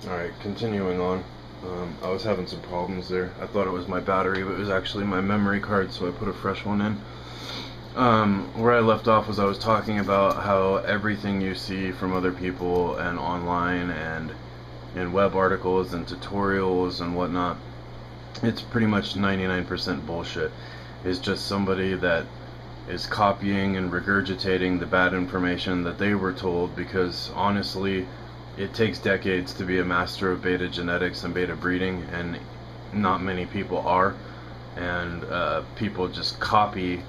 Alright, continuing on. I was having some problems there. I thought it was my battery, but it was actually my memory card, so I put a fresh one in. Where I left off was I was talking about how everything you see from other people and online and in web articles and tutorials and whatnot, it's pretty much 99% bullshit. It's just somebody that is copying and regurgitating the bad information that they were told, because honestly, it takes decades to be a master of beta genetics and beta breeding, and not many people are. And people just copy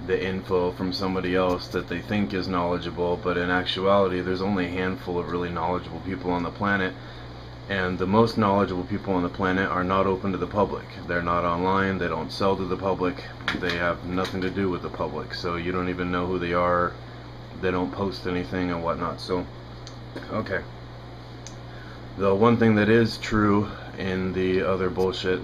the info from somebody else that they think is knowledgeable, but in actuality there's only a handful of really knowledgeable people on the planet, and the most knowledgeable people on the planet are not open to the public. They're not online, they don't sell to the public, they have nothing to do with the public, so you don't even know who they are, they don't post anything and whatnot. So okay, the one thing that is true in the other bullshit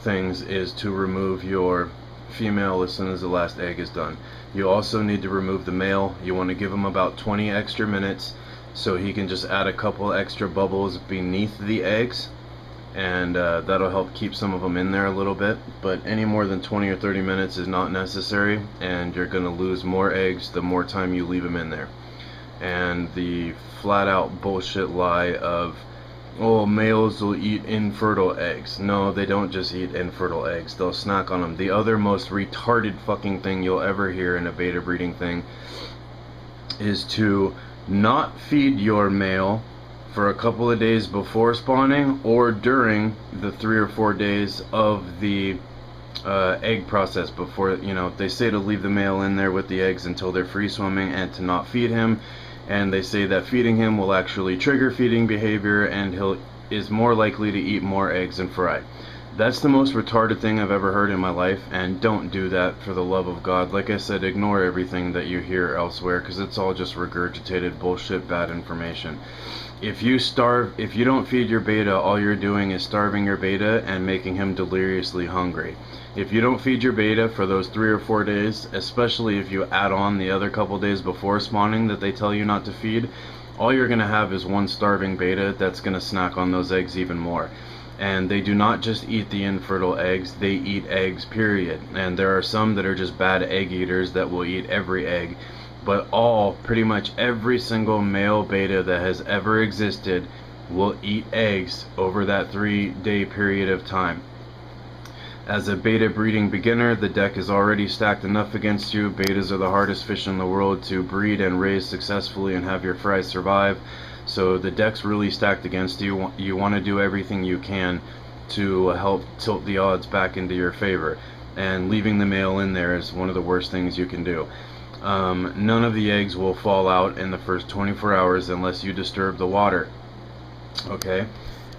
things is to remove your female as soon as the last egg is done. You also need to remove the male. You want to give him about 20 extra minutes so he can just add a couple extra bubbles beneath the eggs, and that'll help keep some of them in there a little bit. But any more than 20 or 30 minutes is not necessary, and you're going to lose more eggs the more time you leave them in there. And the flat out bullshit lie of, oh, males will eat infertile eggs. No, they don't just eat infertile eggs. They'll snack on them. The other most retarded fucking thing you'll ever hear in a beta breeding thing is to not feed your male for a couple of days before spawning or during the 3 or 4 days of the egg process. Before, you know, they say to leave the male in there with the eggs until they're free swimming and to not feed him. And they say that feeding him will actually trigger feeding behavior, and is more likely to eat more eggs and fry. That's the most retarded thing I've ever heard in my life, and don't do that, for the love of God. Like I said, ignore everything that you hear elsewhere, because it's all just regurgitated bullshit, bad information. If you don't feed your beta, all you're doing is starving your beta and making him deliriously hungry. If you don't feed your beta for those 3 or 4 days, especially if you add on the other couple days before spawning that they tell you not to feed, all you're going to have is one starving beta that's going to snack on those eggs even more. And they do not just eat the infertile eggs, they eat eggs, period. And there are some that are just bad egg eaters that will eat every egg. But pretty much every single male beta that has ever existed will eat eggs over that 3-day period of time. As a beta breeding beginner, the deck is already stacked enough against you. Betas are the hardest fish in the world to breed and raise successfully and have your fries survive. So the deck's really stacked against you. You want to do everything you can to help tilt the odds back into your favor. And leaving the male in there is one of the worst things you can do. None of the eggs will fall out in the first 24 hours unless you disturb the water. Okay?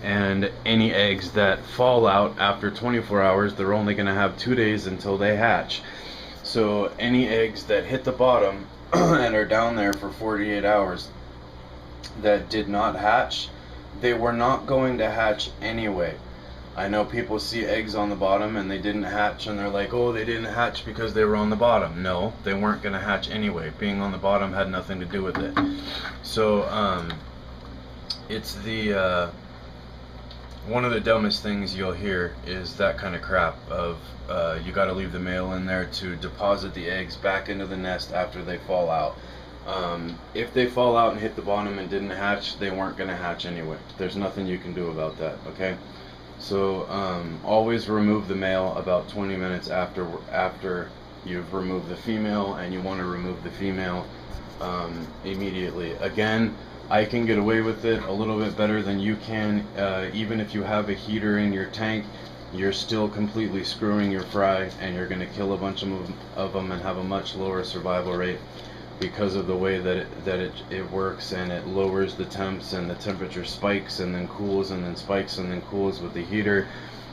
And any eggs that fall out after 24 hours, they're only going to have 2 days until they hatch. So any eggs that hit the bottom and are down there for 48 hours that did not hatch, they were not going to hatch anyway. I know people see eggs on the bottom and they didn't hatch, and they're like, oh, they didn't hatch because they were on the bottom. No, they weren't going to hatch anyway. Being on the bottom had nothing to do with it. So it's the one of the dumbest things you'll hear is that kind of crap of you got to leave the male in there to deposit the eggs back into the nest after they fall out. If they fall out and hit the bottom and didn't hatch, they weren't going to hatch anyway. There's nothing you can do about that, okay? So always remove the male about 20 minutes after you've removed the female, and you want to remove the female immediately. Again, I can get away with it a little bit better than you can. Even if you have a heater in your tank, you're still completely screwing your fry, and you're going to kill a bunch of them and have a much lower survival rate because of the way that it works, and it lowers the temps, and the temperature spikes and then cools and then spikes and then cools with the heater.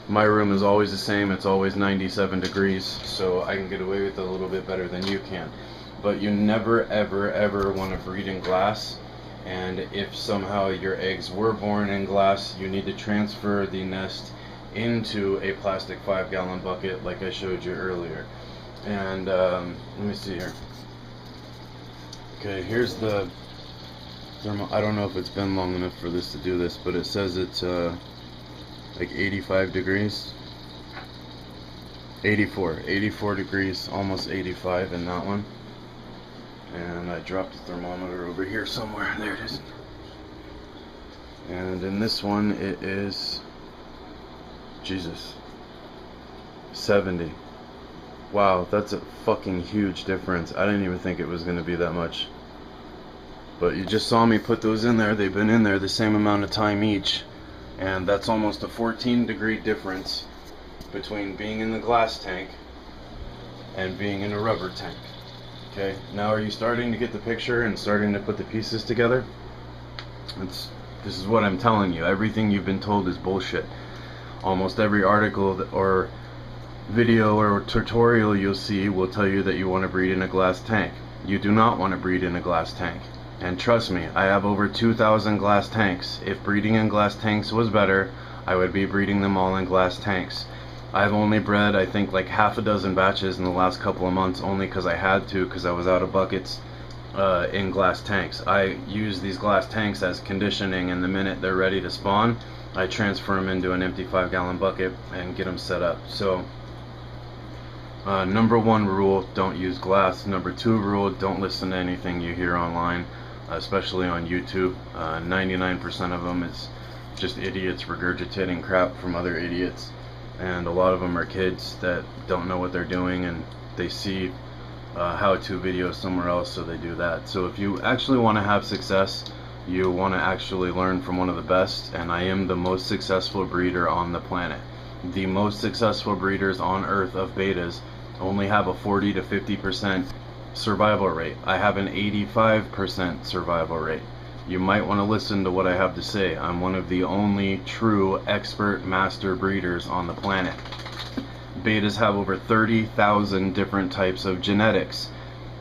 My room is always the same. It's always 97 degrees, so I can get away with it a little bit better than you can. But you never ever ever want to breed in glass. And if somehow your eggs were born in glass, you need to transfer the nest into a plastic 5-gallon bucket like I showed you earlier. And let me see here. Okay, here's I don't know if it's been long enough for this to do this, but it says it's like 85 degrees. 84 degrees, almost 85 in that one. And I dropped the thermometer over here somewhere. There it is. And in this one it is, Jesus, 70. Wow, that's a fucking huge difference. I didn't even think it was going to be that much. But you just saw me put those in there. They've been in there the same amount of time each. And that's almost a 14-degree difference between being in the glass tank and being in a rubber tank. Okay, now are you starting to get the picture and starting to put the pieces together? This is what I'm telling you. Everything you've been told is bullshit. Almost every article or video or tutorial you'll see will tell you that you want to breed in a glass tank. You do not want to breed in a glass tank. And trust me, I have over 2,000 glass tanks. If breeding in glass tanks was better, I would be breeding them all in glass tanks. I've only bred, I think, like half a dozen batches in the last couple of months, only because I had to, because I was out of buckets in glass tanks. I use these glass tanks as conditioning, and the minute they're ready to spawn, I transfer them into an empty 5-gallon bucket and get them set up. So, number 1 rule, don't use glass. Number 2 rule, don't listen to anything you hear online, especially on YouTube. 99% of them is just idiots regurgitating crap from other idiots. And a lot of them are kids that don't know what they're doing, and they see how-to videos somewhere else, so they do that. So if you actually want to have success, you want to actually learn from one of the best, and I am the most successful breeder on the planet. The most successful breeders on Earth of betas only have a 40 to 50% survival rate. I have an 85% survival rate. You might want to listen to what I have to say. I'm one of the only true expert master breeders on the planet. Betas have over 30,000 different types of genetics.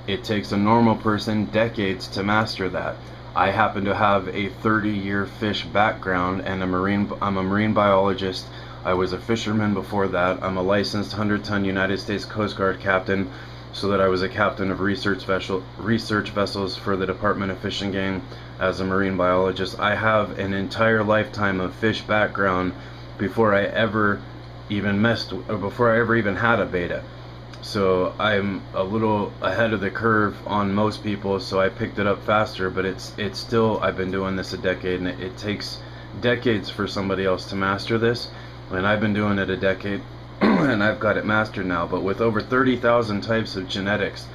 It takes a normal person decades to master that. I happen to have a 30-year fish background, and I'm a marine biologist. I was a fisherman before that. I'm a licensed 100-ton United States Coast Guard captain, so that I was a captain of research vessels for the Department of Fish and Game as a marine biologist. I have an entire lifetime of fish background before I ever even had a beta. So I'm a little ahead of the curve on most people, so I picked it up faster, but it's still, I've been doing this a decade, and it takes decades for somebody else to master this, and I've been doing it a decade. And I've got it mastered now. But with over 30,000 types of genetics,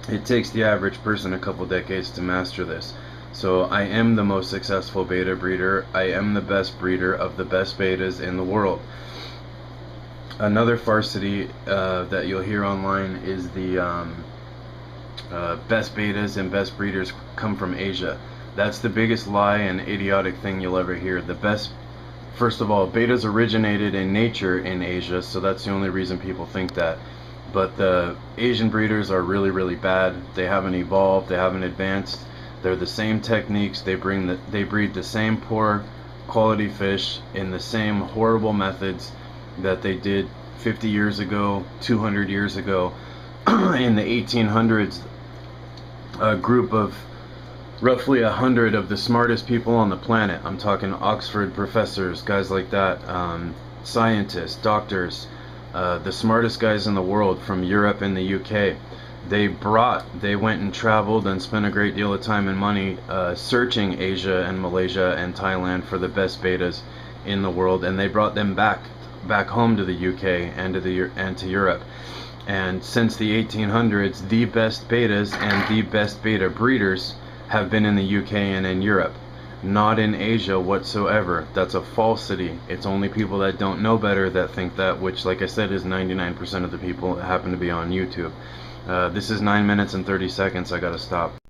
it takes the average person a couple decades to master this. So I am the most successful beta breeder. I am the best breeder of the best betas in the world. Another farcity that you'll hear online is the best betas and best breeders come from Asia. That's the biggest lie and idiotic thing you'll ever hear. First of all, betas originated in nature in Asia, so that's the only reason people think that. But the Asian breeders are really, really bad. They haven't evolved, they haven't advanced. They're the same techniques, they breed the same poor quality fish in the same horrible methods that they did 50 years ago, 200 years ago. In the 1800s, a group of roughly 100 of the smartest people on the planet, I'm talking Oxford professors, guys like that, scientists, doctors, the smartest guys in the world from Europe and the UK, they went and traveled and spent a great deal of time and money searching Asia and Malaysia and Thailand for the best betas in the world, and they brought them back home to the UK and to Europe. And since the 1800s, the best betas and the best beta breeders have been in the UK and in Europe, not in Asia whatsoever. That's a falsity. It's only people that don't know better that think that, which, like I said, is 99% of the people that happen to be on YouTube. This is 9 minutes and 30 seconds. I gotta stop.